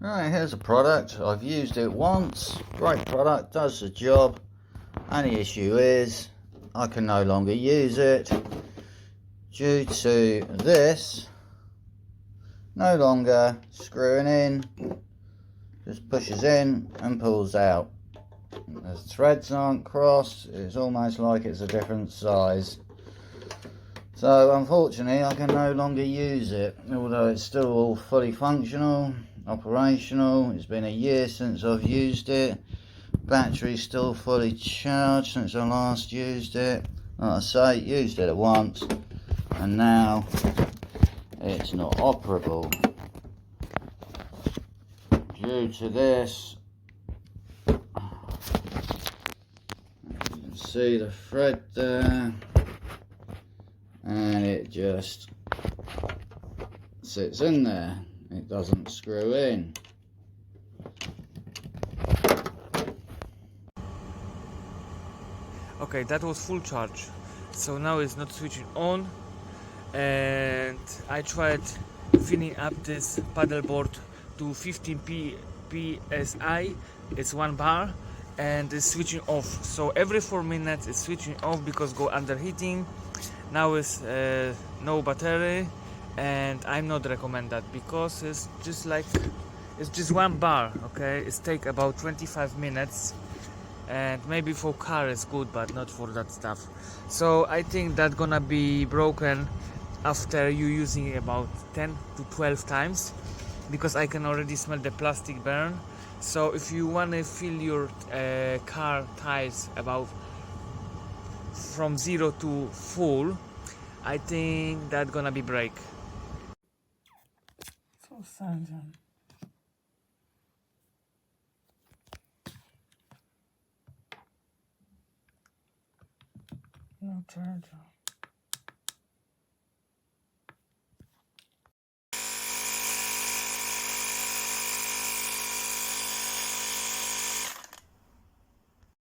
Right, here's a product. I've used it once. Great product, does the job. Only issue is I can no longer use it due to this no longer screwing in. Just pushes in and pulls out. The threads aren't crossed. It's almost like it's a different size. So unfortunately I can no longer use it, although it's still all fully functional, operational. It's been a year since I've used it. Battery's still fully charged since I last used it. Like I say, used it once and now it's not operable due to this. You can see the thread there, and it just sits in there. It doesn't screw in. Okay, that was full charge, so now it's not switching on, and I tried filling up this paddleboard to 15 psi. It's 1 bar and it's switching off, so every 4 minutes it's switching off because go under heating. Now it's no battery, and I'm not recommend that because it's just 1 bar. Okay, it's take about 25 minutes, and maybe for car it's good but not for that stuff. So I think that gonna be broken after you using it about 10 to 12 times, because I can already smell the plastic burn. So if you want to fill your car tires about from 0 to full, I think that gonna be break. So sad. No charger.